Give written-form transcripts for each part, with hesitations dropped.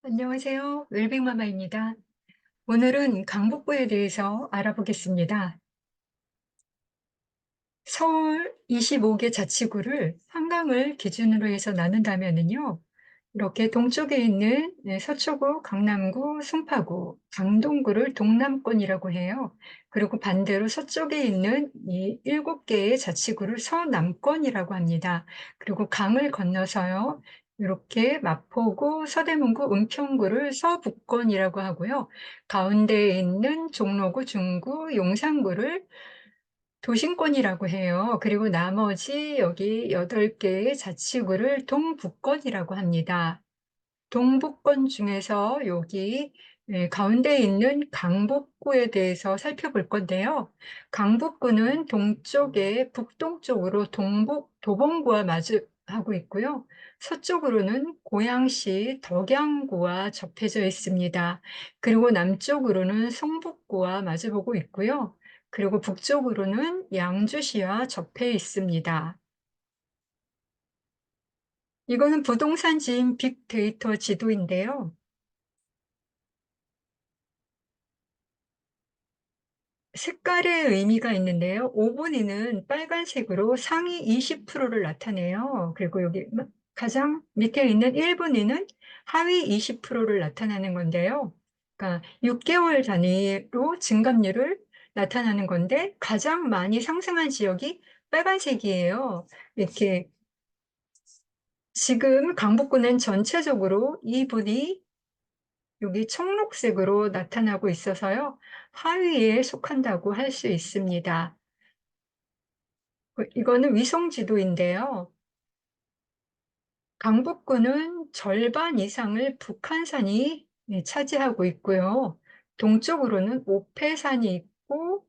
안녕하세요. 웰빙마마입니다. 오늘은 강북구에 대해서 알아보겠습니다. 서울 25개 자치구를 한강을 기준으로 해서 나눈다면요. 이렇게 동쪽에 있는 서초구, 강남구, 송파구, 강동구를 동남권이라고 해요. 그리고 반대로 서쪽에 있는 이 7개의 자치구를 서남권이라고 합니다. 그리고 강을 건너서요. 이렇게 마포구, 서대문구, 은평구를 서북권이라고 하고요. 가운데에 있는 종로구, 중구, 용산구를 도심권이라고 해요. 그리고 나머지 여기 8개의 자치구를 동북권이라고 합니다. 동북권 중에서 여기 가운데 있는 강북구에 대해서 살펴볼 건데요. 강북구는 동쪽에 북동쪽으로 도봉구와 마주하고 있고요. 서쪽으로는 고양시 덕양구와 접해져 있습니다. 그리고 남쪽으로는 성북구와 마주보고 있고요. 그리고 북쪽으로는 양주시와 접해 있습니다. 이거는 부동산 지인 빅데이터 지도인데요. 색깔의 의미가 있는데요. 5분위는 빨간색으로 상위 20%를 나타내요. 그리고 여기 가장 밑에 있는 1분위는 하위 20%를 나타내는 건데요. 그러니까 6개월 단위로 증감률을 나타나는 건데 가장 많이 상승한 지역이 빨간색이에요. 이렇게 지금 강북구는 전체적으로 2분위 여기 청록색으로 나타나고 있어서요. 하위에 속한다고 할 수 있습니다. 이거는 위성 지도인데요. 강북구는 절반 이상을 북한산이 차지하고 있고요. 동쪽으로는 오패산이 있고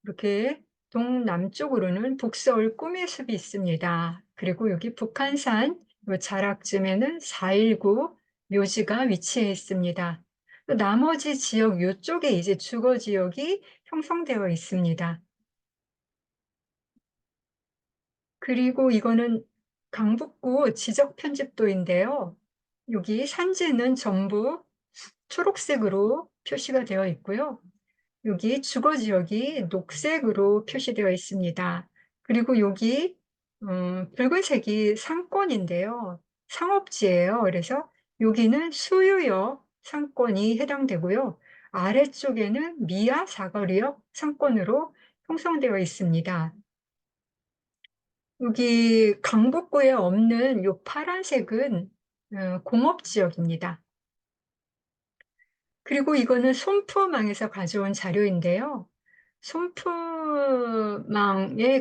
이렇게 동남쪽으로는 북서울 꿈의 숲이 있습니다. 그리고 여기 북한산 요 자락쯤에는 4.19 묘지가 위치해 있습니다. 또 나머지 지역 요쪽에 이제 주거 지역이 형성되어 있습니다. 그리고 이거는 강북구 지적 편집도인데요. 여기 산지는 전부 초록색으로 표시가 되어 있고요. 여기 주거 지역이 녹색으로 표시되어 있습니다. 그리고 여기 붉은색이 상권인데요. 상업지예요. 그래서 여기는 수유역 상권이 해당되고요. 아래쪽에는 미아 사거리역 상권으로 형성되어 있습니다. 여기 강북구에 없는 요 파란색은 공업지역입니다. 그리고 이거는 손프망에서 가져온 자료인데요. 손프망의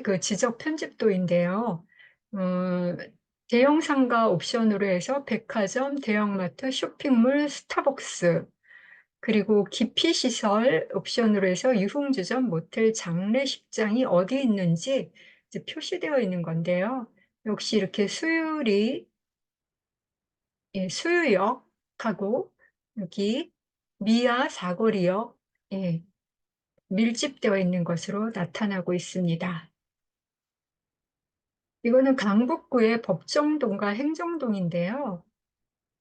그 지적 편집도인데요. 어, 대형 상가 옵션으로 해서 백화점, 대형마트, 쇼핑몰, 스타벅스, 그리고 기피시설 옵션으로 해서 유흥주점, 모텔, 장례식장이 어디 있는지 이제 표시되어 있는 건데요. 역시 이렇게 수유리, 수유역하고 여기 미아 사거리역, 밀집되어 있는 것으로 나타나고 있습니다. 이거는 강북구의 법정동과 행정동인데요.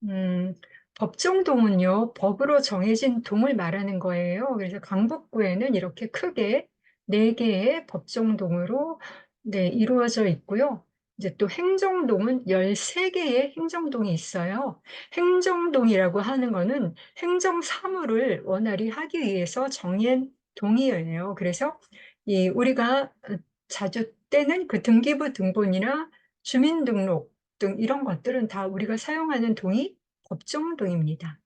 음, 법정동은요, 법으로 정해진 동을 말하는 거예요. 그래서 강북구에는 이렇게 크게 4개의 법정동으로 이루어져 있고요. 이제 또 행정동은 13개의 행정동이 있어요. 행정동이라고 하는 거는 행정 사무를 원활히 하기 위해서 정한 동이에요. 그래서 우리가 자주 떼는 그 등기부 등본이나 주민등록 등 이런 것들은 다 우리가 사용하는 동이 법정동입니다.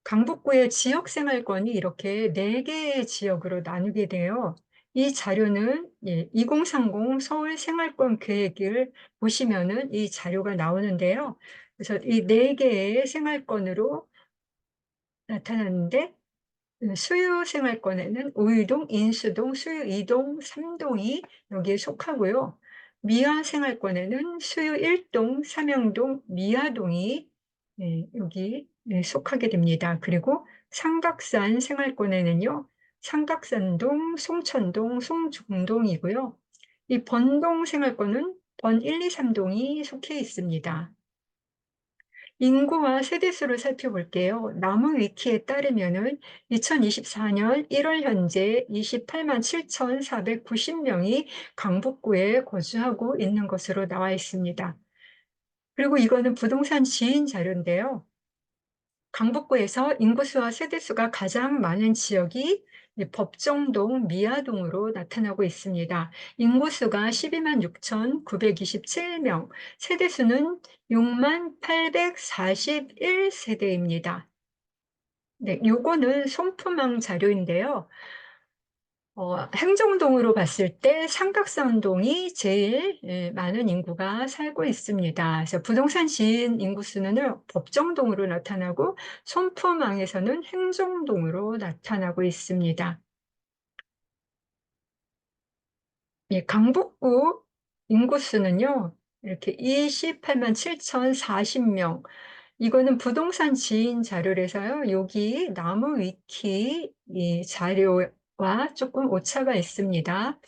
강북구의 지역생활권이 이렇게 4개의 지역으로 나누게 되어 이 자료는 2030 서울 생활권 계획을 보시면은 이 자료가 나오는데요. 그래서 이 4개의 생활권으로 나타나는데 수요 생활권에는 우이동, 인수동, 수요 2동, 3동이 여기에 속하고요. 미아 생활권에는 수요 1동, 삼영동, 미아동이 여기 속하게 됩니다. 그리고 삼각산 생활권에는요. 삼각산동, 송천동, 송중동이고요. 이 번동 생활권은 번 1, 2, 3동이 속해 있습니다. 인구와 세대수를 살펴볼게요. 나무위키에 따르면은 2024년 1월 현재 28만 7,490명이 강북구에 거주하고 있는 것으로 나와 있습니다. 그리고 이거는 부동산 지인 자료인데요. 강북구에서 인구수와 세대수가 가장 많은 지역이 법정동, 미아동으로 나타나고 있습니다. 인구수가 12만 6,927명, 세대수는 6만 841세대입니다. 네, 요거는 손품항 자료인데요. 행정동으로 봤을 때 삼각산동이 제일 많은 인구가 살고 있습니다. 그래서 부동산 지인 인구수는 법정동으로 나타나고 손품항에서는 행정동으로 나타나고 있습니다. 예, 강북구 인구수는요, 이렇게 28만 7,040명. 이거는 부동산 지인 자료라서요. 여기 나무 위키 이 자료와 조금 오차가 있습니다.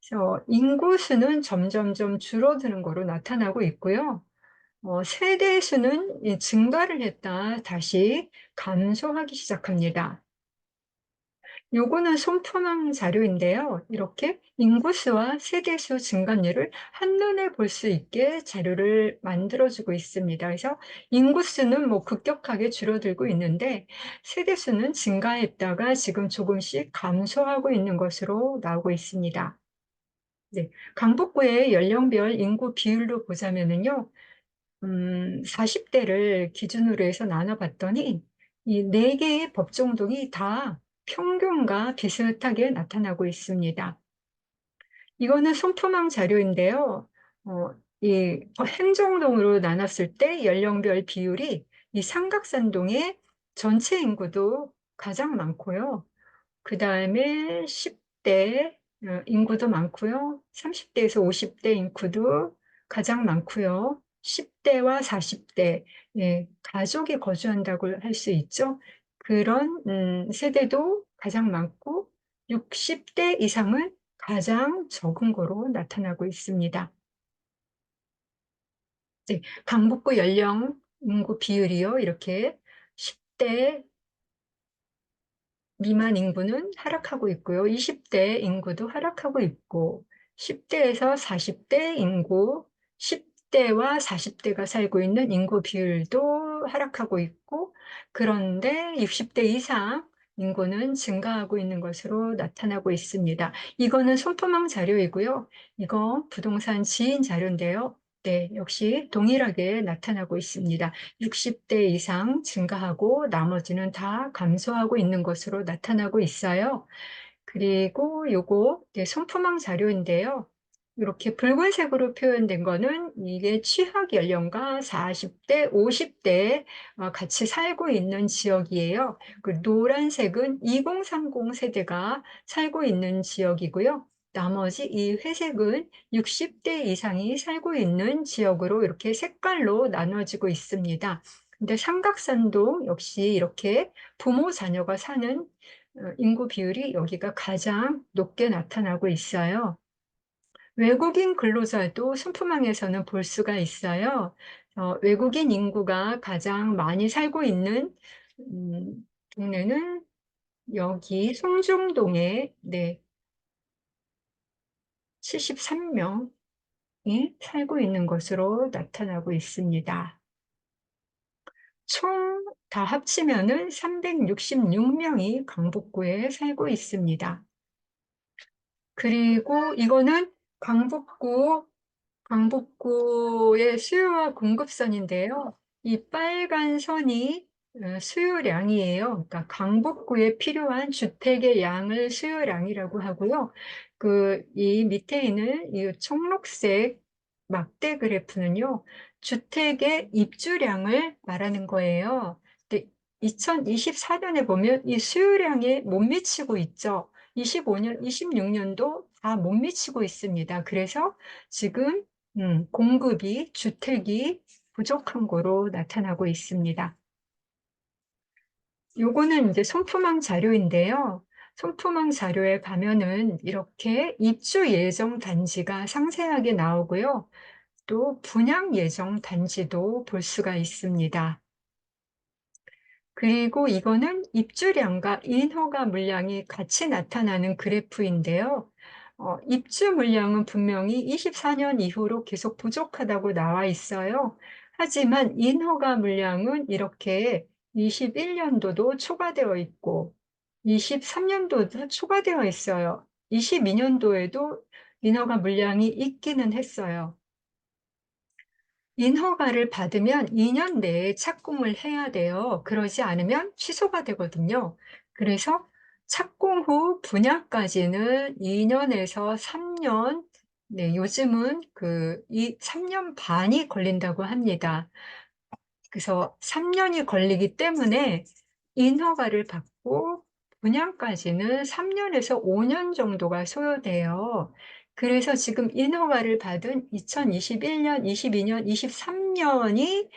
그래서 인구수는 점점점 줄어드는 거로 나타나고 있고요. 세대 수는 증가를 했다 다시 감소하기 시작합니다. 요거는 손품항 자료인데요. 이렇게 인구수와 세대수 증가율을 한눈에 볼 수 있게 자료를 만들어주고 있습니다. 그래서 인구수는 뭐 급격하게 줄어들고 있는데 세대수는 증가했다가 지금 조금씩 감소하고 있는 것으로 나오고 있습니다. 네, 강북구의 연령별 인구 비율로 보자면은요, 40대를 기준으로 해서 나눠봤더니 이 네 개의 법정동이 다 평균과 비슷하게 나타나고 있습니다. 이거는 손품항 자료인데요. 이 행정동으로 나눴을 때 연령별 비율이 이 삼각산동의 전체 인구도 가장 많고요. 그 다음에 10대 인구도 많고요. 30대에서 50대 인구도 가장 많고요. 10대와 40대, 예, 가족이 거주한다고 할 수 있죠. 그런 세대도 가장 많고 60대 이상은 가장 적은 거로 나타나고 있습니다. 네, 강북구 연령 인구 비율이요. 이렇게 10대 미만 인구는 하락하고 있고요. 20대 인구도 하락하고 있고, 10대에서 40대 인구, 10대와 40대가 살고 있는 인구 비율도 하락하고 있고, 그런데 60대 이상 인구는 증가하고 있는 것으로 나타나고 있습니다. 이거는 손품항 자료이고요. 이거 부동산 지인 자료인데요. 네, 역시 동일하게 나타나고 있습니다. 60대 이상 증가하고 나머지는 다 감소하고 있는 것으로 나타나고 있어요. 그리고 요거 손품항 자료인데요. 이렇게 붉은색으로 표현된 거는 이게 취학 연령과 40대, 50대 같이 살고 있는 지역이에요. 그 노란색은 2030 세대가 살고 있는 지역이고요. 나머지 이 회색은 60대 이상이 살고 있는 지역으로 이렇게 색깔로 나눠지고 있습니다. 근데 삼각산도 역시 이렇게 부모 자녀가 사는 인구 비율이 여기가 가장 높게 나타나고 있어요. 외국인 근로자도 손품항에서는 볼 수가 있어요. 외국인 인구가 가장 많이 살고 있는 동네는 여기 송정동에 네, 73명이 살고 있는 것으로 나타나고 있습니다. 총 다 합치면은 366명이 강북구에 살고 있습니다. 그리고 이거는 강북구의 수요와 공급선인데요. 이 빨간 선이 수요량이에요. 그러니까 강북구에 필요한 주택의 양을 수요량이라고 하고요. 이 밑에 있는 이 청록색 막대 그래프는요, 주택의 입주량을 말하는 거예요. 근데 2024년에 보면 이 수요량에 못 미치고 있죠. 25년, 26년도 다 못 미치고 있습니다. 그래서 지금 공급이, 주택이 부족한 거로 나타나고 있습니다. 요거는 이제 손품항 자료인데요. 손품항 자료에 가면은 이렇게 입주 예정 단지가 상세하게 나오고요. 또 분양 예정 단지도 볼 수가 있습니다. 그리고 이거는 입주량과 인허가 물량이 같이 나타나는 그래프인데요. 입주 물량은 분명히 24년 이후로 계속 부족하다고 나와 있어요. 하지만 인허가 물량은 이렇게 21년도도 초과되어 있고 23년도도 초과되어 있어요. 22년도에도 인허가 물량이 있기는 했어요. 인허가를 받으면 2년 내에 착공을 해야 돼요. 그러지 않으면 취소가 되거든요. 그래서 착공 후 분양까지는 2년에서 3년, 네, 요즘은 3년 반이 걸린다고 합니다. 그래서 3년이 걸리기 때문에 인허가를 받고 분양까지는 3년에서 5년 정도가 소요돼요. 그래서 지금 인허가를 받은 2021년, 22년, 23년이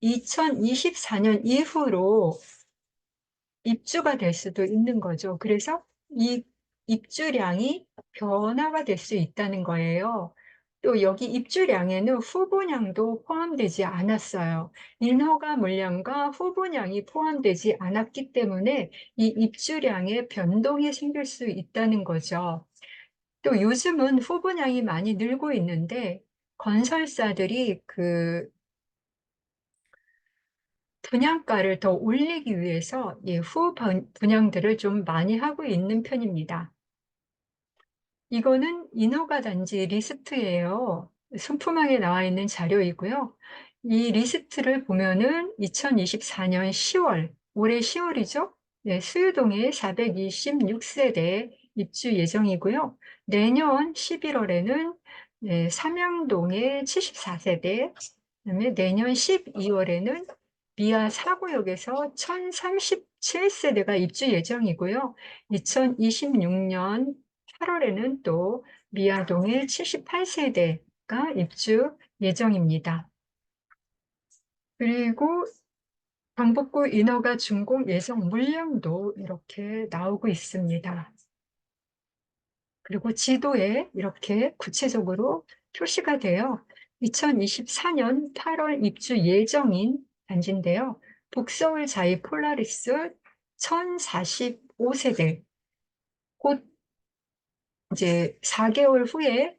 2024년 이후로 입주가 될 수도 있는 거죠. 그래서 이 입주량이 변화가 될 수 있다는 거예요. 또 여기 입주량에는 후분양도 포함되지 않았어요. 인허가 물량과 후분양이 포함되지 않았기 때문에 이 입주량에 변동이 생길 수 있다는 거죠. 또 요즘은 후분양이 많이 늘고 있는데 건설사들이 분양가를 더 올리기 위해서 이 분양들을 좀 많이 하고 있는 편입니다. 이거는 인허가 단지 리스트예요. 손품항에 나와 있는 자료이고요. 이 리스트를 보면은 2024년 10월, 올해 10월이죠? 네, 수유동에 426세대 입주 예정이고요. 내년 11월에는 삼양동에 74세대, 그다음에 내년 12월에는 미아 사구역에서 1037세대가 입주 예정이고요. 2026년 8월에는 또 미아동에 78세대가 입주 예정입니다. 그리고 경북구 인허가 준공 예정 물량도 이렇게 나오고 있습니다. 그리고 지도에 이렇게 구체적으로 표시가 돼요. 2024년 8월 입주 예정인 단지인데요. 북서울 자이 폴라리스 1045세대. 곧 이제 4개월 후에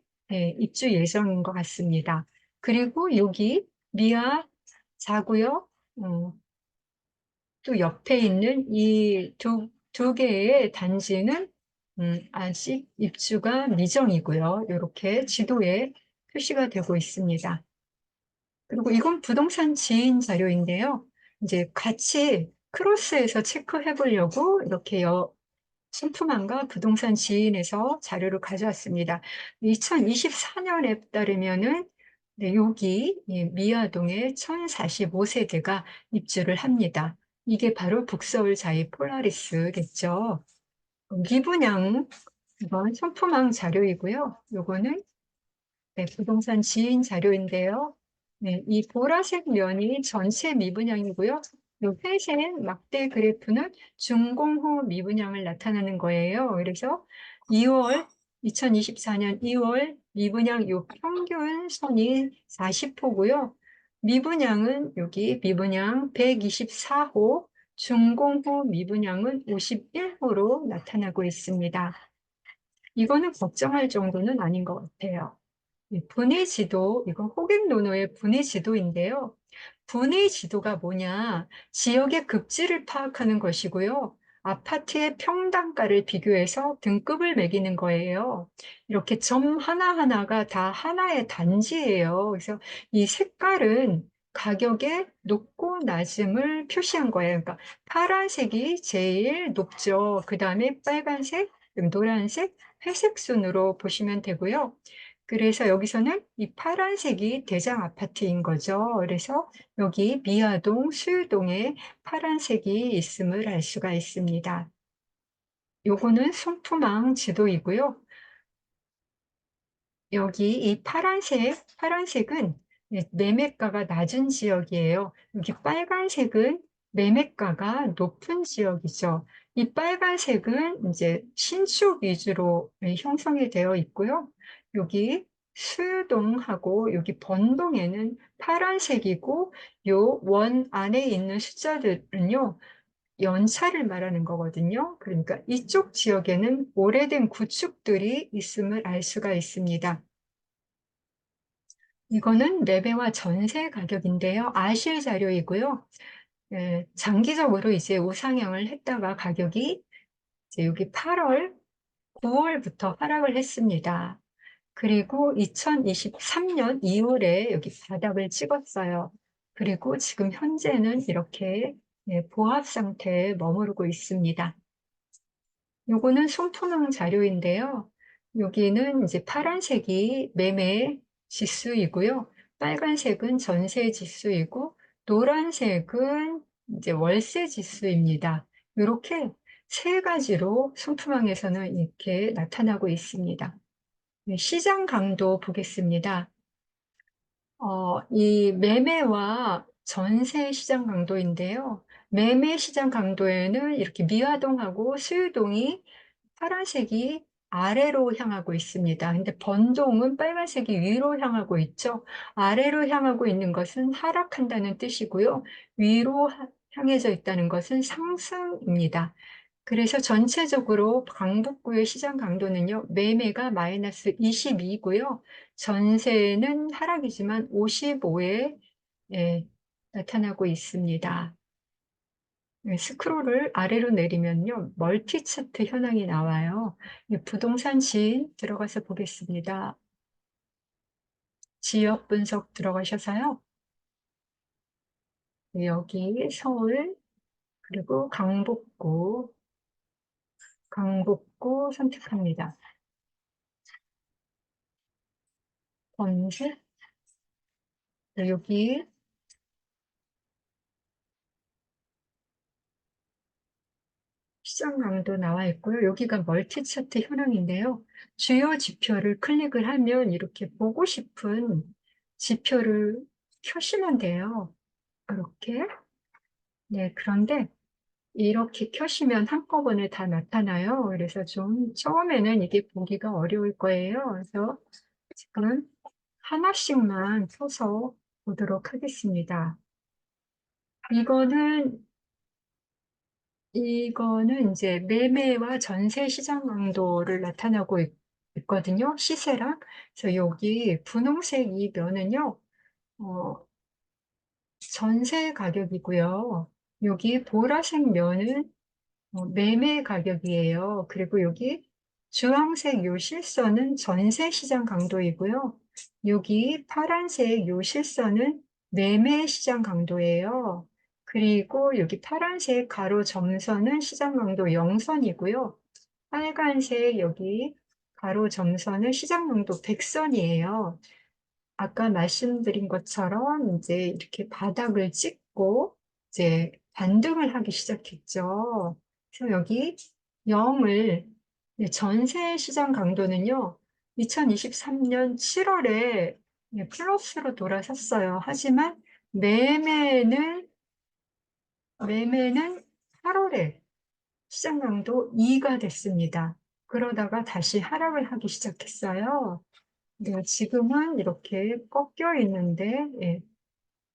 입주 예정인 것 같습니다. 그리고 여기 미아 4구역 또 옆에 있는 이 두 개의 단지는 아직 입주가 미정이고요. 이렇게 지도에 표시가 되고 있습니다. 그리고 이건 부동산 지인 자료인데요. 이제 같이 크로스해서 체크해 보려고 이렇게 신품항과 부동산 지인에서 자료를 가져왔습니다. 2024년에 따르면은 네, 여기 미아동에 1045세대가 입주를 합니다. 이게 바로 북서울 자이 폴라리스겠죠. 미분양, 이건 신품항 자료이고요. 요거는 네, 부동산 지인 자료인데요. 네, 이 보라색 면이 전체 미분양이고요. 이 회색 막대 그래프는 준공 후 미분양을 나타내는 거예요. 그래서 2024년 2월 미분양 요 평균 선이 40호고요. 미분양은 여기 미분양 124호, 준공 후 미분양은 51호로 나타나고 있습니다. 이거는 걱정할 정도는 아닌 것 같아요. 분해 지도, 이건 호갱노노의 분해 지도인데요. 분해 지도가 뭐냐? 지역의 급지를 파악하는 것이고요. 아파트의 평당가를 비교해서 등급을 매기는 거예요. 이렇게 점 하나하나가 다 하나의 단지예요. 그래서 이 색깔은 가격의 높고 낮음을 표시한 거예요. 그러니까 파란색이 제일 높죠. 그 다음에 빨간색, 노란색, 회색 순으로 보시면 되고요. 그래서 여기서는 이 파란색이 대장 아파트인 거죠. 그래서 여기 미아동, 수유동에 파란색이 있음을 알 수가 있습니다. 요거는 손품항 지도이고요. 여기 이 파란색은 매매가가 낮은 지역이에요. 여기 빨간색은 매매가가 높은 지역이죠. 이 빨간색은 이제 신축 위주로 형성이 되어 있고요. 여기 수동하고 여기 번동에는 파란색이고 요 원 안에 있는 숫자들은요, 연차를 말하는 거거든요. 그러니까 이쪽 지역에는 오래된 구축들이 있음을 알 수가 있습니다. 이거는 매매와 전세 가격인데요. 아실 자료이고요. 예, 장기적으로 이제 우상향을 했다가 가격이 이제 여기 8월, 9월부터 하락을 했습니다. 그리고 2023년 2월에 여기 바닥을 찍었어요. 그리고 지금 현재는 이렇게 예, 보합 상태에 머무르고 있습니다. 요거는 손토능 자료인데요. 여기는 이제 파란색이 매매 지수이고요. 빨간색은 전세 지수이고, 노란색은 이제 월세 지수입니다. 이렇게 세 가지로 손토망에서는 이렇게 나타나고 있습니다. 네, 시장 강도 보겠습니다. 이 매매와 전세 시장 강도인데요. 매매 시장 강도에는 이렇게 미화동하고 수유동이 파란색이 아래로 향하고 있습니다. 근데 번동은 빨간색이 위로 향하고 있죠. 아래로 향하고 있는 것은 하락한다는 뜻이고요. 위로 향해져 있다는 것은 상승입니다. 그래서 전체적으로 강북구의 시장 강도는요, 매매가 마이너스 22고요. 전세는 하락이지만 55에 나타나고 있습니다. 스크롤을 아래로 내리면요, 멀티 차트 현황이 나와요. 부동산 지인 들어가서 보겠습니다. 지역 분석 들어가셔서요. 여기 서울, 그리고 강북구 선택합니다. 검색, 여기 시장 강도 나와 있고요. 여기가 멀티 차트 현황인데요. 주요 지표를 클릭을 하면 이렇게 보고 싶은 지표를 켜시면 돼요. 이렇게. 네, 그런데 이렇게 켜시면 한꺼번에 다 나타나요. 그래서 좀 처음에는 이게 보기가 어려울 거예요. 그래서 지금 하나씩만 켜서 보도록 하겠습니다. 이거는 이거는 이제 매매와 전세 시장 강도를 나타나고 있거든요. 시세랑. 그래서 여기 분홍색 이 면은요, 어, 전세 가격이고요. 여기 보라색 면은 매매 가격이에요. 그리고 여기 주황색 요 실선은 전세 시장 강도이고요. 여기 파란색 요 실선은 매매 시장 강도예요. 그리고 여기 파란색 가로 점선은 시장 강도 0선이고요. 빨간색 여기 가로 점선은 시장 강도 100선이에요. 아까 말씀드린 것처럼 이제 이렇게 바닥을 찍고 이제 반등을 하기 시작했죠. 그래서 여기 0을 전세 시장 강도는요, 2023년 7월에 플러스로 돌아섰어요. 하지만 매매는 8월에 시장 강도 2가 됐습니다. 그러다가 다시 하락을 하기 시작했어요. 네, 지금은 이렇게 꺾여 있는데, 예,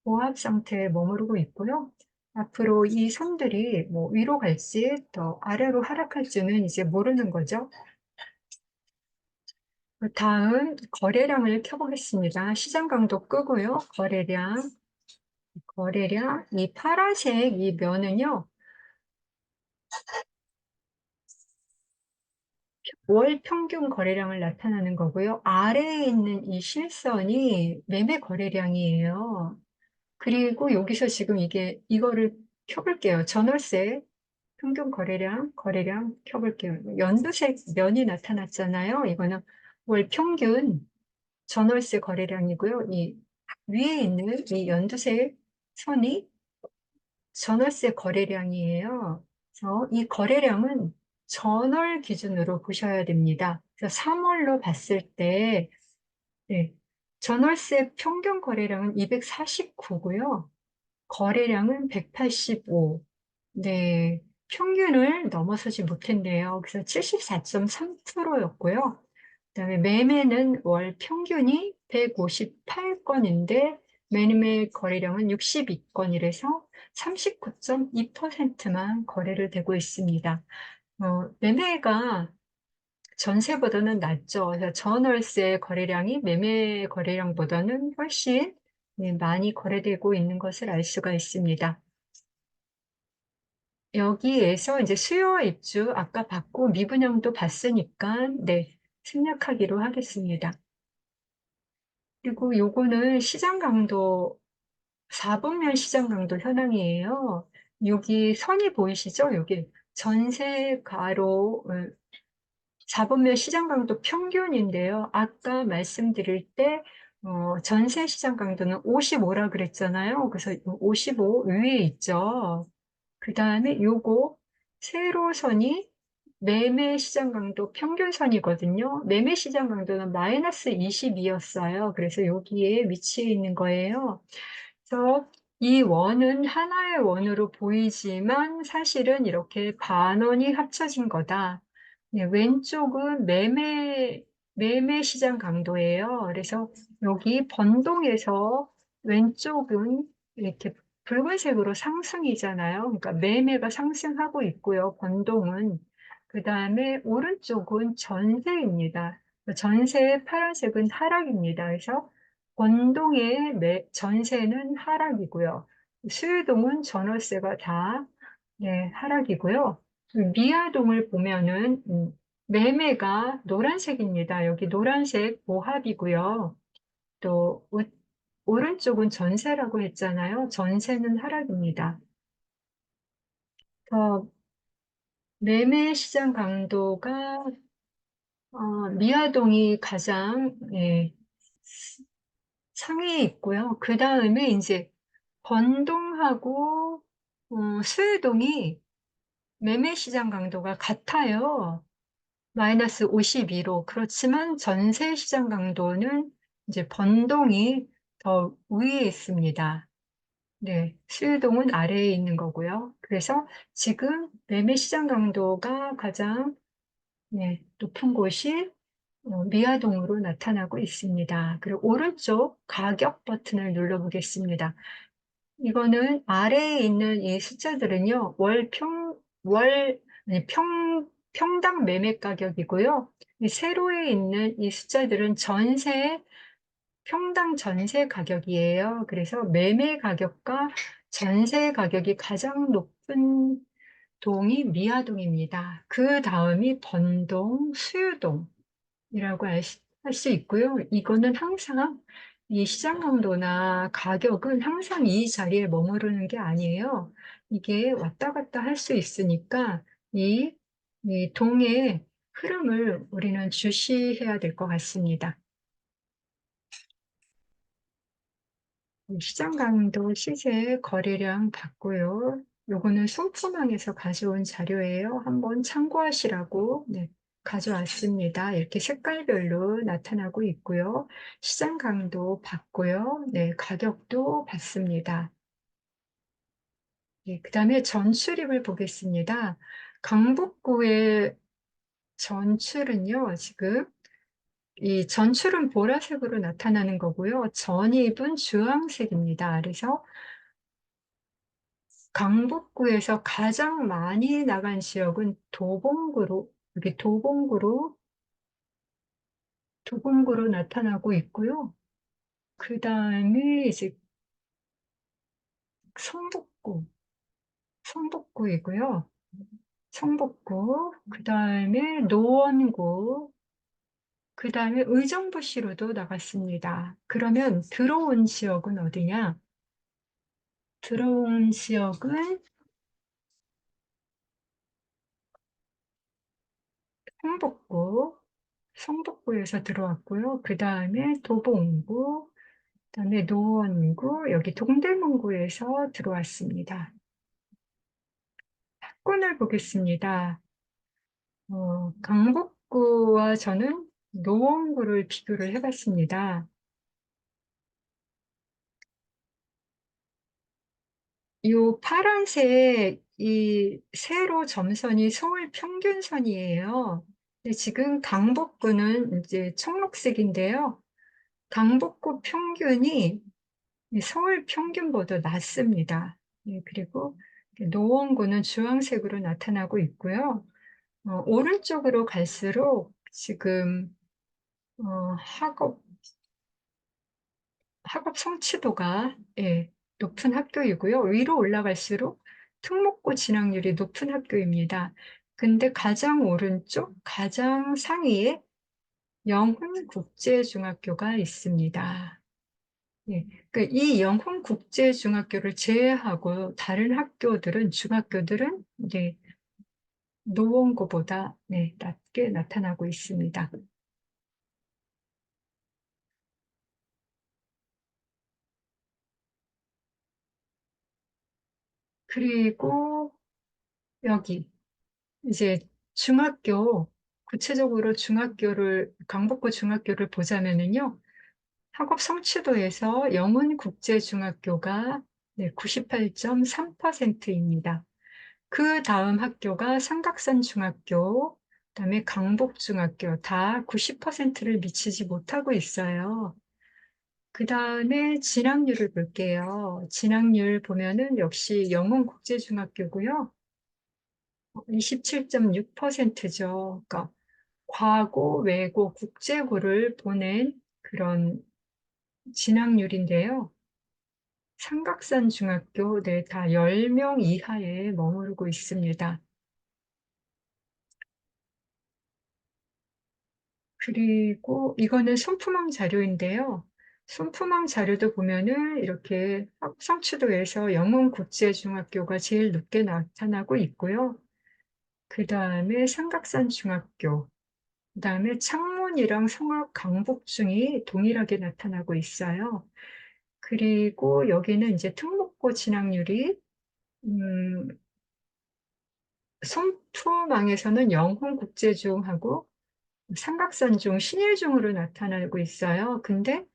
보합 상태에 머무르고 있고요. 앞으로 이 선들이 뭐 위로 갈지 더 아래로 하락할지는 이제 모르는 거죠. 그 다음 거래량을 켜보겠습니다. 시장 강도 끄고요. 거래량, 이 파란색 이 면은요, 월 평균 거래량을 나타나는 거고요. 아래에 있는 이 실선이 매매 거래량이에요. 그리고 여기서 지금 이거를 켜볼게요. 전월세 평균 거래량 켜볼게요. 연두색 면이 나타났잖아요. 이거는 월 평균 전월세 거래량이고요. 이 위에 있는 이 연두색 선이 전월세 거래량이에요. 그래서 이 거래량은 전월 기준으로 보셔야 됩니다. 그래서 3월로 봤을 때, 네, 전월세 평균 거래량은 249고요. 거래량은 185. 네, 평균을 넘어서지 못했네요. 그래서 74.3%였고요. 그다음에 매매는 월 평균이 158건인데 매매 거래량은 62건이라서 39.2%만 거래를 되고 있습니다. 매매가 전세보다는 낮죠. 그래서 전월세 거래량이 매매 거래량보다는 훨씬 많이 거래되고 있는 것을 알 수가 있습니다. 여기에서 이제 수요와 입주 아까 봤고 미분양도 봤으니까 네, 생략하기로 하겠습니다. 그리고 요거는 시장 강도 4분면 시장 강도 현황이에요. 여기 선이 보이시죠? 여기 전세가로 4분면 시장 강도 평균인데요. 아까 말씀드릴 때 전세 시장 강도는 55라 그랬잖아요. 그래서 55 위에 있죠. 그 다음에 요거 세로선이 매매 시장 강도 평균선이거든요. 매매 시장 강도는 마이너스 22였어요. 그래서 여기에 위치해 있는 거예요. 그래서 이 원은 하나의 원으로 보이지만 사실은 이렇게 반원이 합쳐진 거다. 네, 왼쪽은 매매 시장 강도예요. 그래서 여기 번동에서 왼쪽은 이렇게 붉은색으로 상승이잖아요. 그러니까 매매가 상승하고 있고요. 번동은. 그 다음에 오른쪽은 전세입니다. 전세의 파란색은 하락입니다. 그래서 번동의 전세는 하락이고요. 수유동은 전월세가 다 네, 하락이고요. 미아동을 보면은 매매가 노란색입니다. 여기 노란색 보합이고요. 또 오른쪽은 전세라고 했잖아요. 전세는 하락입니다. 매매 시장 강도가 미아동이 가장 상위에 있고요. 그 다음에 이제 번동하고 수유동이 매매 시장 강도가 같아요. 마이너스 52로. 그렇지만 전세 시장 강도는 이제 번동이 더 위에 있습니다. 네, 수유동은 아래에 있는 거고요. 그래서 지금 매매 시장 강도가 가장 높은 곳이 미아동으로 나타나고 있습니다. 그리고 오른쪽 가격 버튼을 눌러보겠습니다. 이거는 아래에 있는 이 숫자들은요, 평당 매매 가격이고요. 이 세로에 있는 이 숫자들은 평당 전세 가격이에요. 그래서 매매 가격과 전세 가격이 가장 높은 동이 미아동입니다. 그 다음이 번동, 수유동. 이라고 할 수 있고요. 이거는 항상 이 시장 강도나 가격은 항상 이 자리에 머무르는 게 아니에요. 이게 왔다 갔다 할 수 있으니까 이, 이 동의 흐름을 우리는 주시해야 될 것 같습니다. 시장 강도 시세 거래량 봤고요. 요거는 송푸망에서 가져온 자료예요. 한번 참고하시라고 가져왔습니다. 이렇게 색깔별로 나타나고 있고요. 시장 강도 봤고요. 네, 가격도 봤습니다. 네, 그다음에 전출입을 보겠습니다. 강북구의 전출은요, 지금 이 전출은 보라색으로 나타나는 거고요. 전입은 주황색입니다. 그래서 강북구에서 가장 많이 나간 지역은 도봉구로, 여기 도봉구로 나타나고 있고요. 그 다음에 이제 성북구, 성북구이고요. 성북구, 그 다음에 노원구, 그 다음에 의정부시로도 나갔습니다. 그러면 들어온 지역은 어디냐? 들어온 지역은 성북구, 성북구에서 들어왔고요. 그 다음에 도봉구, 그다음에 노원구, 여기 동대문구에서 들어왔습니다. 학군을 보겠습니다. 강북구와 저는 노원구를 비교를 해봤습니다. 이 파란색 이 세로 점선이 서울 평균선이에요. 네, 지금 강북구는 이제 청록색인데요. 강북구 평균이 서울 평균보다 낮습니다. 예, 그리고 노원구는 주황색으로 나타나고 있고요. 오른쪽으로 갈수록 지금 학업 성취도가 예, 높은 학교이고요. 위로 올라갈수록 특목고 진학률이 높은 학교입니다. 근데 가장 오른쪽, 가장 상위에 영훈국제중학교가 있습니다. 예, 이 영훈국제중학교를 제외하고 다른 학교들은, 중학교들은 이제 노원구보다 네, 낮게 나타나고 있습니다. 그리고 여기 이제 중학교, 구체적으로 강북구 중학교를 보자면은요, 학업 성취도에서 영훈국제중학교가 네, 98.3%입니다. 그 다음 학교가 삼각산중학교, 그다음에 강북중학교 다 90%를 미치지 못하고 있어요. 그 다음에 진학률을 볼게요. 진학률 보면은 역시 영훈국제중학교고요. 27.6%죠. 그러니까 과고, 외고, 국제고를 보낸 그런 진학률인데요. 삼각산 중학교, 네, 다 10명 이하에 머무르고 있습니다. 그리고 이거는 손품항 자료인데요. 손품항 자료도 보면은 이렇게 성취도에서 영흥국제중학교가 제일 높게 나타나고 있고요. 그 다음에 삼각산 중학교, 그 다음에 창문이랑 성악 강북중이 동일하게 나타나고 있어요. 그리고 여기는 이제 특목고 진학률이 음, 손품항에서는 영흥국제중하고 삼각산중, 신일중으로 나타나고 있어요. 근데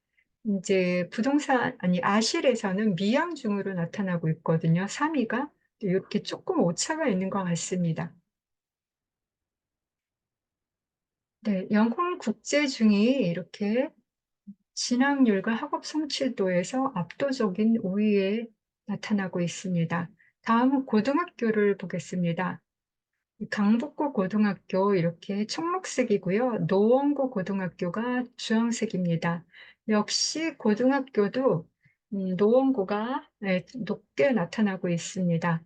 이제 아실에서는 미양중으로 나타나고 있거든요. 3위가 이렇게 조금 오차가 있는 것 같습니다. 네, 영흥국제중이 이렇게 진학률과 학업 성취도에서 압도적인 우위에 나타나고 있습니다. 다음은 고등학교를 보겠습니다. 강북구 고등학교 이렇게 청록색이고요. 노원구 고등학교가 주황색입니다. 역시 고등학교도 노원구가 네, 높게 나타나고 있습니다.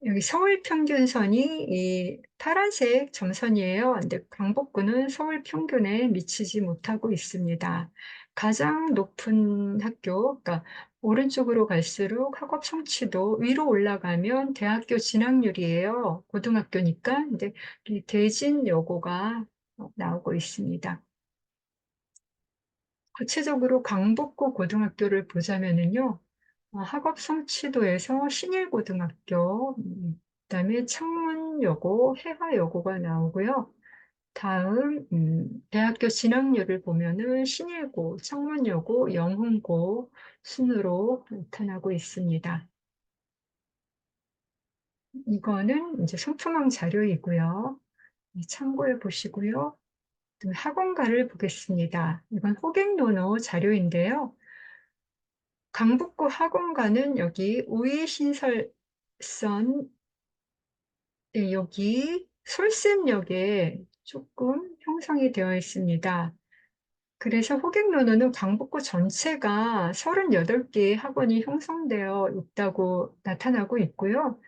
여기 서울 평균선이 이 파란색 점선이에요. 근데 강북구는 서울 평균에 미치지 못하고 있습니다. 가장 높은 학교, 그러니까 오른쪽으로 갈수록 학업 성취도 위로 올라가면 대학교 진학률이에요. 고등학교니까. 근데 이 대진여고가 나오고 있습니다. 구체적으로 강북구 고등학교를 보자면은요, 학업 성취도에서 신일고등학교, 그다음에 창문여고, 해화여고가 나오고요. 다음 대학교 진학률을 보면은 신일고, 창문여고, 영흥고 순으로 나타나고 있습니다. 이거는 이제 손품항 자료이고요. 참고해 보시고요. 또 학원가를 보겠습니다. 이건 호갱노노 자료인데요. 강북구 학원가는 여기 우이신설선 여기 솔샘역에 조금 형성이 되어 있습니다. 그래서 호객노노는 강북구 전체가 38개의 학원이 형성되어 있다고 나타나고 있고요.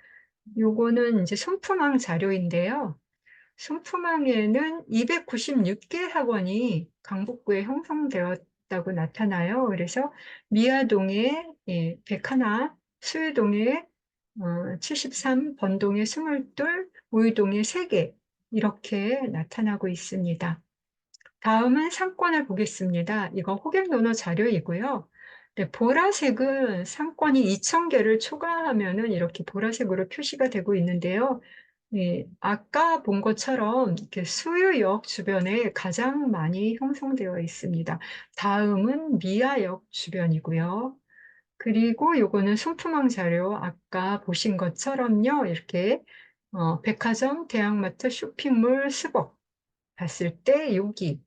요거는 이제 손품항 자료인데요. 손품항에는 296개 학원이 강북구에 형성되었다고 나타나요. 그래서 미아동에 101, 수유동에 73, 번동에 22, 우이동에 3개 이렇게 나타나고 있습니다. 다음은 상권을 보겠습니다. 이거 호객노노 자료이고요. 네, 보라색은 상권이 2,000개를 초과하면은 이렇게 보라색으로 표시가 되고 있는데요. 아까 본 것처럼 이렇게 수유역 주변에 가장 많이 형성되어 있습니다. 다음은 미아역 주변이고요. 그리고 요거는 손품항 자료 아까 보신 것처럼요. 이렇게 백화점, 대형마트, 쇼핑몰, 수복 봤을 때 여기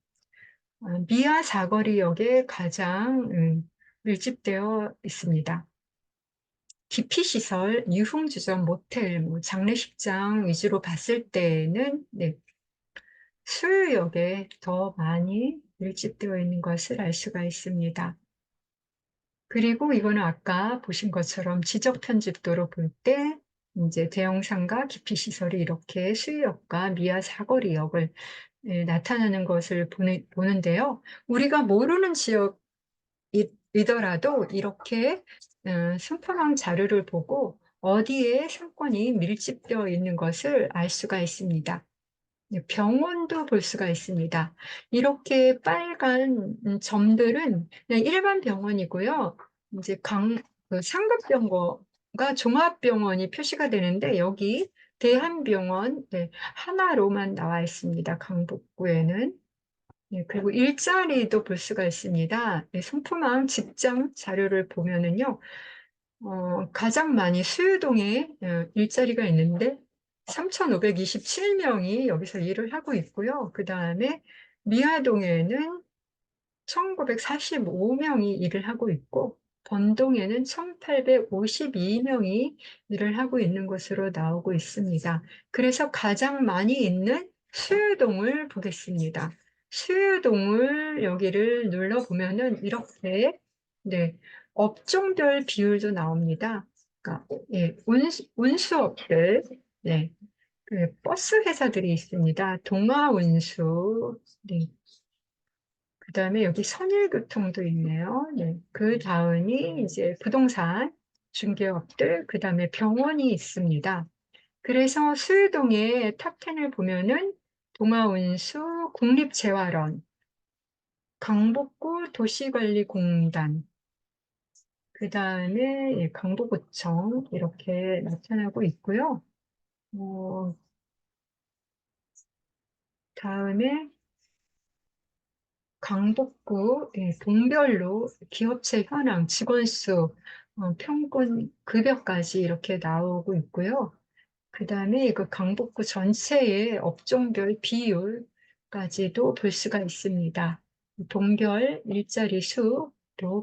미아 사거리역에 가장 밀집되어 있습니다. 기피시설, 유흥주점, 모텔, 뭐 장례식장 위주로 봤을 때는 네, 수유역에 더 많이 밀집되어 있는 것을 알 수가 있습니다. 그리고 이거는 아까 보신 것처럼 지적 편집도로 볼 때 이제 대형상가 기피시설이 이렇게 수유역과 미아 사거리역을 나타나는 것을 보는데요. 우리가 모르는 지역이더라도 이렇게 손파랑 자료를 보고 어디에 상권이 밀집되어 있는 것을 알 수가 있습니다. 병원도 볼 수가 있습니다. 이렇게 빨간 점들은 그냥 일반 병원이고요. 이제 상급병원과 종합병원이 표시가 되는데 여기 대한병원 네, 하나로만 나와 있습니다. 강북구에는. 네, 그리고 일자리도 볼 수가 있습니다. 네, 손품항 직장 자료를 보면은요. 가장 많이 수유동에 일자리가 있는데 3,527명이 여기서 일을 하고 있고요. 그 다음에 미아동에는 1,945명이 일을 하고 있고 번동에는 1,852명이 일을 하고 있는 것으로 나오고 있습니다. 그래서 가장 많이 있는 수유동을 보겠습니다. 수유동을 여기를 눌러보면은 이렇게 네, 업종별 비율도 나옵니다. 그러니까 예, 운수업들, 네, 그 버스 회사들이 있습니다. 동아운수, 네, 그 다음에 여기 선일교통도 있네요. 네. 그 다음이 이제 부동산 중개업들, 그 다음에 병원이 있습니다. 그래서 수유동의 탑10을 보면은 동아운수, 국립재활원, 강북구 도시관리공단, 그 다음에 강북구청 이렇게 나타나고 있고요. 어, 다음에 강북구 동별로 기업체 현황, 직원 수, 평균 급여까지 이렇게 나오고 있고요. 그 다음에 그 강북구 전체의 업종별 비율까지도 볼 수가 있습니다. 동별 일자리 수도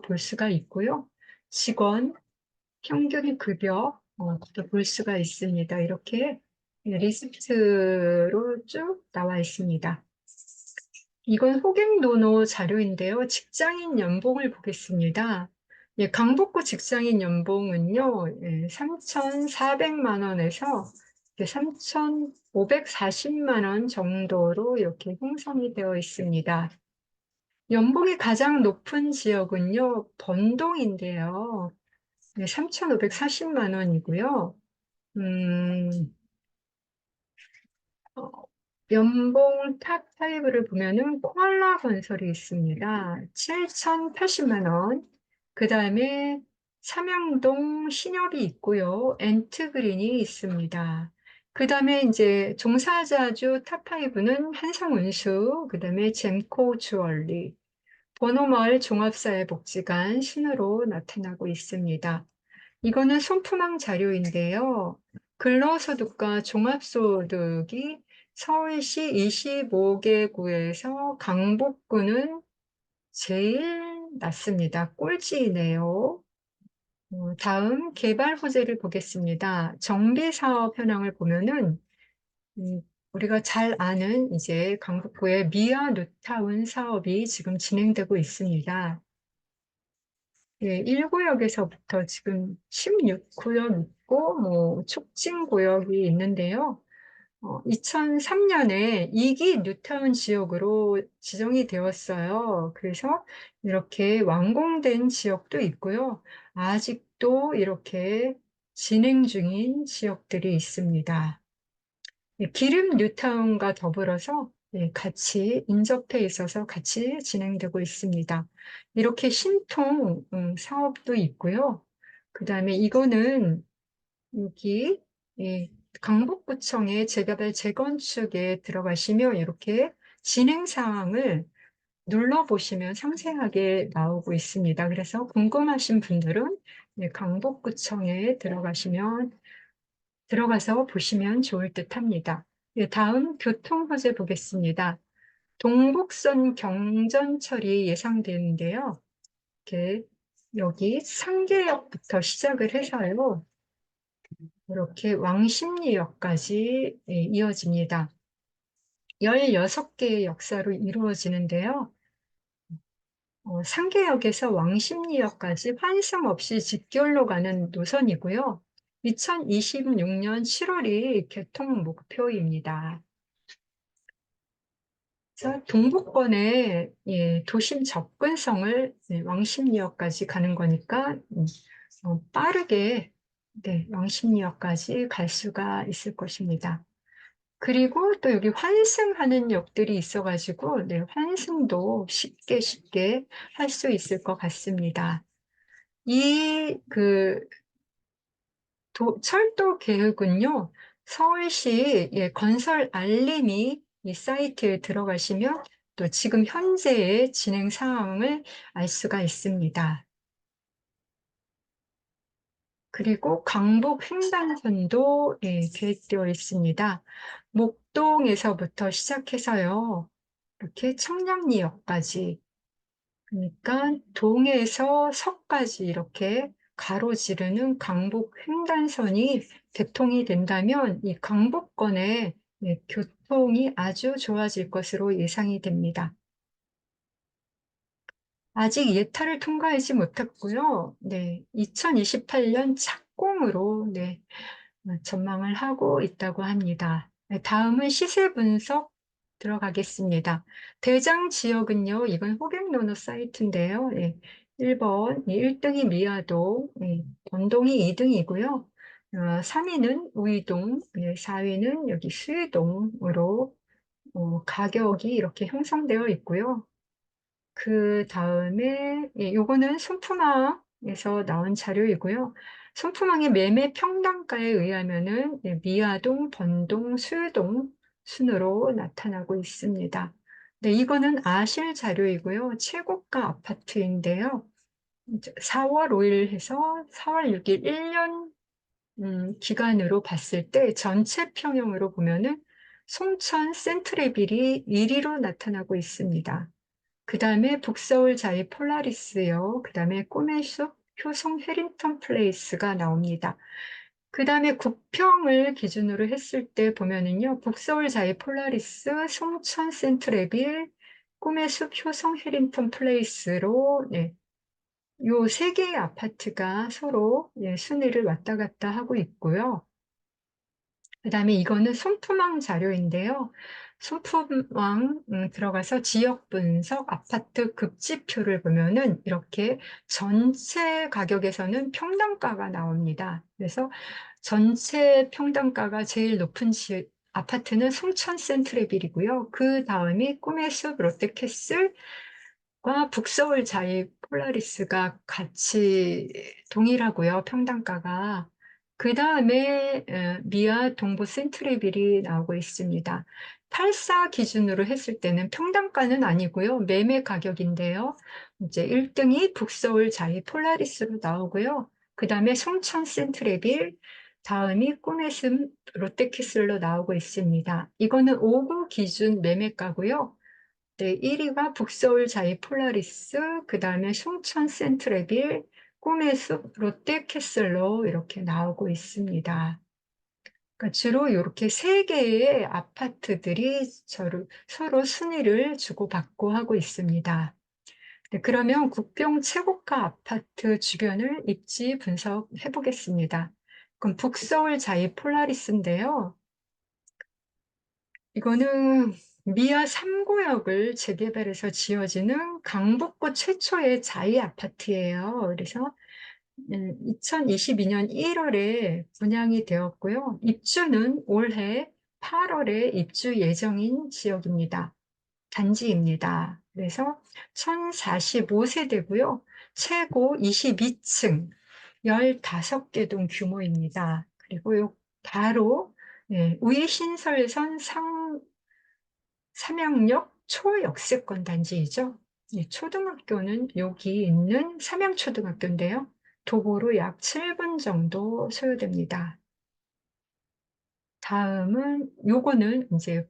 볼 수가 있고요. 직원 평균 급여 도 볼 수가 있습니다. 이렇게 리스트로 쭉 나와 있습니다. 이건 호갱노노 자료인데요. 직장인 연봉을 보겠습니다. 예, 강북구 직장인 연봉은요, 3,400만 원에서 3,540만 원 정도로 이렇게 형성이 되어 있습니다. 연봉이 가장 높은 지역은요, 번동인데요. 3,540만 원이고요. 어, 연봉 탑5를 보면은 코알라 건설이 있습니다. 7,080만 원. 그 다음에 삼양동 신협이 있고요. 엔트그린이 있습니다. 그 다음에 이제 종사자주 탑5는 한성운수, 그 다음에 젠코 주얼리, 번호마을 종합사회복지관 순으로 나타나고 있습니다. 이거는 손품항 자료인데요. 근로소득과 종합소득이 서울시 25개구에서 강북구는 제일 낮습니다. 꼴찌이네요. 다음 개발 호재를 보겠습니다. 정비사업 현황을 보면은 우리가 잘 아는 이제 강북구의 미아 뉴타운 사업이 지금 진행되고 있습니다. 예, 1구역에서부터 지금 16구역 있고, 뭐, 촉진구역이 있는데요. 2003년에 2기 뉴타운 지역으로 지정이 되었어요. 그래서 이렇게 완공된 지역도 있고요. 아직도 이렇게 진행 중인 지역들이 있습니다. 예, 기름 뉴타운과 더불어서 같이 인접해 있어서 같이 진행되고 있습니다. 이렇게 신통 사업도 있고요. 그 다음에 이거는 여기 예, 강북구청의 재개발 재건축에 들어가시면 이렇게 진행 사항을 눌러보시면 상세하게 나오고 있습니다. 그래서 궁금하신 분들은 강북구청에 들어가서 보시면 좋을 듯 합니다. 다음 교통 호재 보겠습니다. 동북선 경전철이 예상되는데요. 이렇게 여기 상계역부터 시작을 해서요. 이렇게 왕십리역까지 이어집니다. 16개의 역사로 이루어지는데요. 상계역에서 왕십리역까지 환승 없이 직결로 가는 노선이고요. 2026년 7월이 개통 목표입니다. 그래서 동북권의 도심 접근성을 왕십리역까지 가는 거니까 빠르게 왕십리역까지 갈 수가 있을 것입니다. 그리고 또 여기 환승하는 역들이 있어가지고 환승도 쉽게 쉽게 할 수 있을 것 같습니다. 이 철도 계획은요, 서울시 건설 알림이 이 사이트에 들어가시면 또 지금 현재의 진행 상황을 알 수가 있습니다. 그리고 강북 횡단선도 계획되어 있습니다. 목동에서부터 시작해서요, 이렇게 청량리역까지, 그러니까 동에서 서까지 이렇게 가로지르는 강북 횡단선이 개통이 된다면 이 강북권의 교통이 아주 좋아질 것으로 예상이 됩니다. 아직 예타를 통과하지 못했고요. 2028년 착공으로 전망을 하고 있다고 합니다. 다음은 시세 분석 들어가겠습니다. 대장 지역은요, 이건 호객노노 사이트인데요. 1번, 1등이 미아동, 원동이 2등이고요. 3위는 우이동, 4위는 여기 수이동으로 가격이 이렇게 형성되어 있고요. 그 다음에 요거는 손품항에서 나온 자료이고요. 손품항의 매매 평당가에 의하면은 미아동, 번동, 수유동 순으로 나타나고 있습니다. 이거는 아실 자료이고요. 최고가 아파트인데요. 4월 5일 해서 4월 6일 1년 기간으로 봤을 때 전체 평형으로 보면은 송천 센트레빌이 1위로 나타나고 있습니다. 그 다음에 북서울 자이 폴라리스요. 그 다음에 꿈의 숲 효성 해링턴 플레이스가 나옵니다. 그 다음에 국평을 기준으로 했을 때 보면은요, 북서울 자이 폴라리스, 송천 센트레빌, 꿈의 숲 효성 해링턴 플레이스로 요 세 개의 아파트가 서로 순위를 왔다 갔다 하고 있고요. 그 다음에 이거는 손품왕 자료인데요. 손품왕 들어가서 지역 분석 아파트 급지표를 보면은 이렇게 전체 가격에서는 평당가가 나옵니다. 그래서 전체 평당가가 제일 높은 아파트는 송천 센트레빌이고요. 그 다음이 꿈의 숲 롯데캐슬, 과 북서울 자이 폴라리스가 같이 동일하고요, 평당가가. 그 다음에 미아 동부 센트레빌이 나오고 있습니다. 84 기준으로 했을 때는 평당가는 아니고요, 매매 가격인데요. 이제 1등이 북서울 자이 폴라리스로 나오고요. 그 다음에 송천 센트레빌, 다음이 꿈의 숲 롯데캐슬로 나오고 있습니다. 이거는 5구 기준 매매가고요. 1위가 북서울 자이 폴라리스, 그 다음에 송천 센트레빌, 꿈의 숲, 롯데캐슬로 이렇게 나오고 있습니다. 그러니까 주로 이렇게 세 개의 아파트들이 서로 순위를 주고받고 하고 있습니다. 그러면 국평 최고가 아파트 주변을 입지 분석해 보겠습니다. 그럼 북서울 자이 폴라리스인데요. 이거는 미아 3구역을 재개발해서 지어지는 강북구 최초의 자이 아파트예요. 그래서 2022년 1월에 분양이 되었고요. 입주는 올해 8월에 입주 예정인 지역입니다. 단지입니다. 그래서 1045세대고요. 최고 22층, 15개 동 규모입니다. 그리고 바로 우이신설선 삼양역 초역세권 단지이죠. 초등학교는 여기 있는 삼양초등학교인데요. 도보로 약 7분 정도 소요됩니다. 다음은 요거는 이제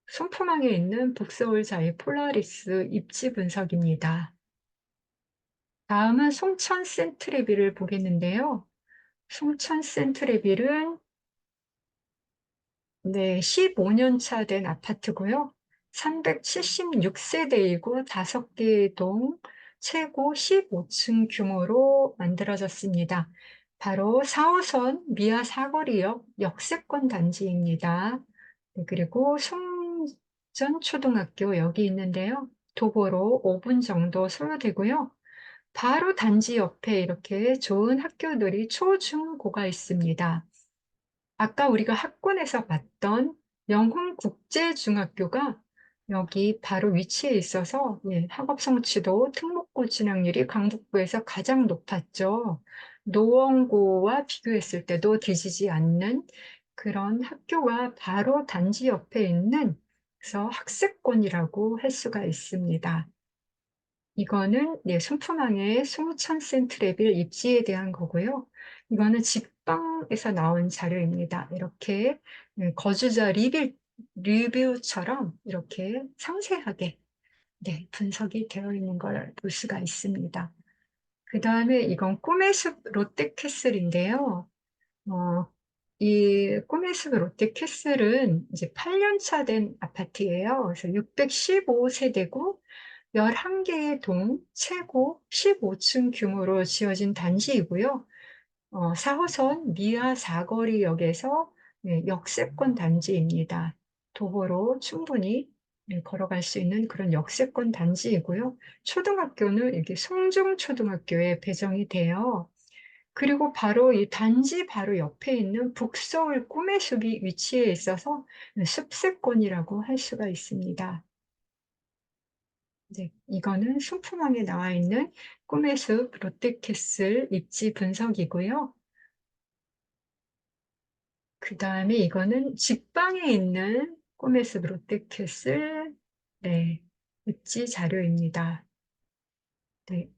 손포망에 있는 북서울자의 폴라리스 입지 분석입니다. 다음은 송천 센트레빌을 보겠는데요. 송천 센트레빌은 네, 15년 차 된 아파트고요. 376세대이고 5개의 동, 최고 15층 규모로 만들어졌습니다. 바로 4호선 미아 사거리역 역세권 단지입니다. 네, 그리고 송전 초등학교 여기 있는데요. 도보로 5분 정도 소요되고요. 바로 단지 옆에 이렇게 좋은 학교들이 초중고가 있습니다. 아까 우리가 학군에서 봤던 영흥국제중학교가 여기 바로 위치해 있어서 예, 학업 성취도 특목고 진학률이 강북구에서 가장 높았죠. 노원고와 비교했을 때도 뒤지지 않는 그런 학교가 바로 단지 옆에 있는 그래서 학세권이라고 할 수가 있습니다. 이거는 예, 손품항의 송천 센트레빌 입지에 대한 거고요. 이거는 직방에서 나온 자료입니다. 이렇게 거주자 리뷰처럼 이렇게 상세하게 네, 분석이 되어 있는 걸 볼 수가 있습니다. 그 다음에 이건 꿈의 숲 롯데캐슬인데요. 어, 이 꿈의 숲 롯데캐슬은 이제 8년 차 된 아파트예요. 그래서 615세대고 11개의 동, 최고 15층 규모로 지어진 단지이고요. 4호선 미아 사거리역에서 네, 역세권 단지입니다. 도보로 충분히 네, 걸어갈 수 있는 그런 역세권 단지이고요. 초등학교는 이렇게 송중초등학교에 배정이 돼요. 그리고 바로 이 단지 바로 옆에 있는 북서울 꿈의 숲이 위치해 있어서 숲세권이라고 할 수가 있습니다. 네, 이거는 순품항에 나와 있는 꿈의 숲 롯데캐슬 입지 분석이고요. 그 다음에 이거는 직방에 있는 꿈의 숲 롯데캐슬 네, 입지 자료입니다. 네,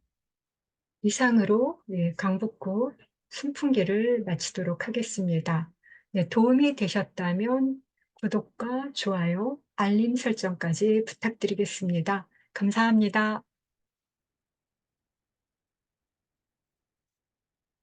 이상으로 네, 강북구 순풍기를 마치도록 하겠습니다. 네, 도움이 되셨다면 구독과 좋아요, 알림 설정까지 부탁드리겠습니다. 감사합니다.